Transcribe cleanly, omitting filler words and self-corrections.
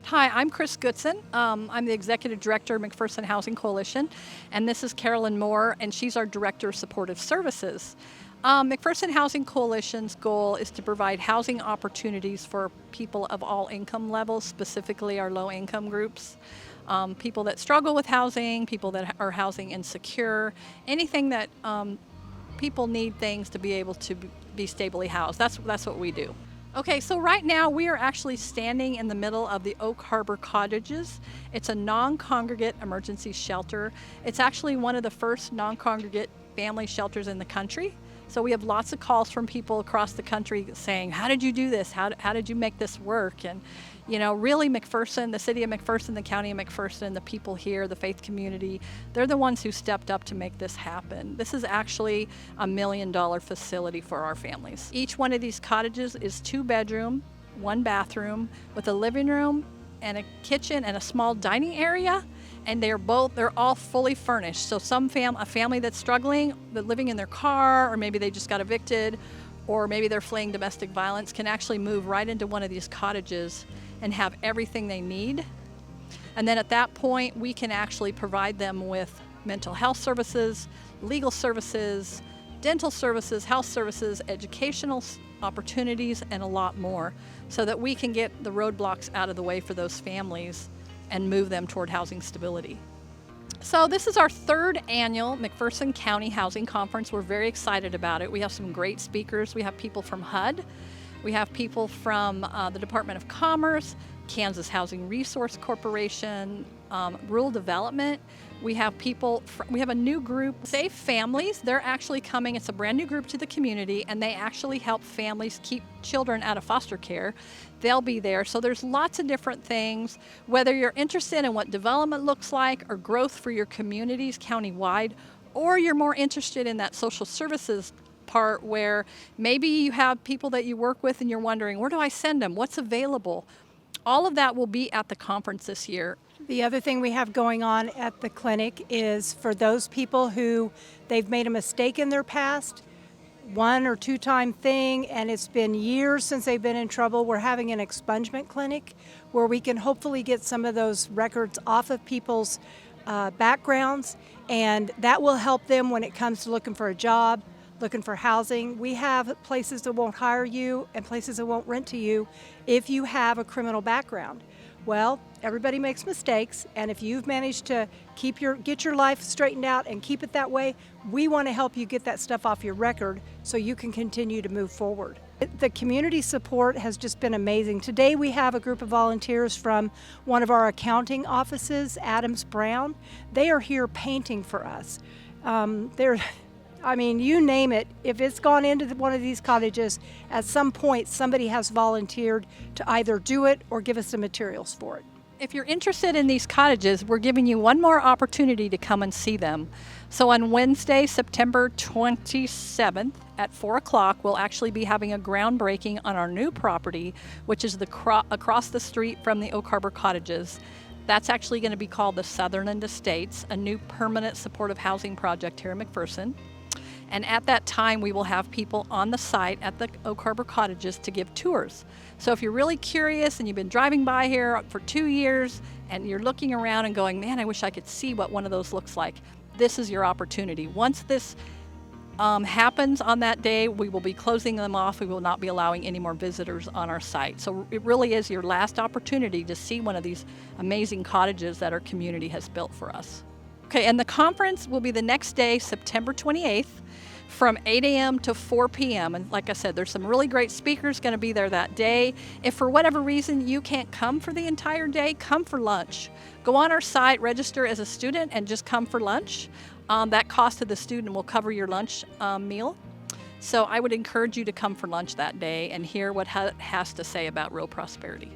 Hi, I'm Chris Goodson. I'm the Executive Director of McPherson Housing Coalition, and this is Carolyn Moore, and she's our Director of Supportive Services. McPherson Housing Coalition's goal is to provide housing opportunities for people of all income levels, specifically our low-income groups. People that struggle with housing, people that are housing insecure, anything that people need things to be able to be stably housed. That's what we do. Okay, so right now we are actually standing in the middle of the Oak Harbor Cottages. It's a non-congregate emergency shelter. It's actually one of the first non-congregate family shelters in the country. So we have lots of calls from people across the country saying, how did you do this? How did you make this work? And you know, really McPherson, the city of McPherson, the county of McPherson, the people here, the faith community, they're the ones who stepped up to make this happen. This is actually a $1 million facility for our families. Each one of these cottages is 2-bedroom, 1 bathroom with a living room and a kitchen and a small dining area. And they're all fully furnished. So a family that's struggling, but living in their car, or maybe they just got evicted, or maybe they're fleeing domestic violence, can actually move right into one of these cottages and have everything they need. And then at that point, we can actually provide them with mental health services, legal services, dental services, health services, educational opportunities, and a lot more, so that we can get the roadblocks out of the way for those families and move them toward housing stability. So this is our 3rd annual McPherson County Housing Conference. We're very excited about it. We have some great speakers. We have people from HUD. We have people from the Department of Commerce, Kansas Housing Resource Corporation, Rural Development. We have a new group, Safe Families. They're actually coming. It's a brand new group to the community, and they actually help families keep children out of foster care. They'll be there. So there's lots of different things. Whether you're interested in what development looks like or growth for your communities countywide, or you're more interested in that social services part where maybe you have people that you work with and you're wondering, where do I send them? What's available? All of that will be at the conference this year. The other thing we have going on at the clinic is for those people who they've made a mistake in their past, 1 or 2-time thing, and it's been years since they've been in trouble. We're having an expungement clinic where we can hopefully get some of those records off of people's backgrounds, and that will help them when it comes to looking for a job, looking for housing. We have places that won't hire you and places that won't rent to you if you have a criminal background. Well, everybody makes mistakes, and if you've managed to get your life straightened out and keep it that way, we want to help you get that stuff off your record so you can continue to move forward. The community support has just been amazing. Today we have a group of volunteers from one of our accounting offices, Adams Brown. They are here painting for us. You name it, if it's gone into one of these cottages, at some point somebody has volunteered to either do it or give us the materials for it. If you're interested in these cottages, we're giving you one more opportunity to come and see them. So on Wednesday, September 27th at 4 o'clock, we'll actually be having a groundbreaking on our new property, which is across the street from the Oak Harbor Cottages. That's actually going to be called the Sutherland Estates, a new permanent supportive housing project here in McPherson. And at that time, we will have people on the site at the Oak Harbor Cottages to give tours. So if you're really curious and you've been driving by here for 2 years and you're looking around and going, man, I wish I could see what one of those looks like, this is your opportunity. Once this happens on that day, we will be closing them off. We will not be allowing any more visitors on our site. So it really is your last opportunity to see one of these amazing cottages that our community has built for us. Okay, and the conference will be the next day, September 28th, from 8 a.m. to 4 p.m. And like I said, there's some really great speakers going to be there that day. If for whatever reason you can't come for the entire day, come for lunch. Go on our site, register as a student, and just come for lunch. That cost of the student will cover your lunch meal. So I would encourage you to come for lunch that day and hear what HUD has to say about real prosperity.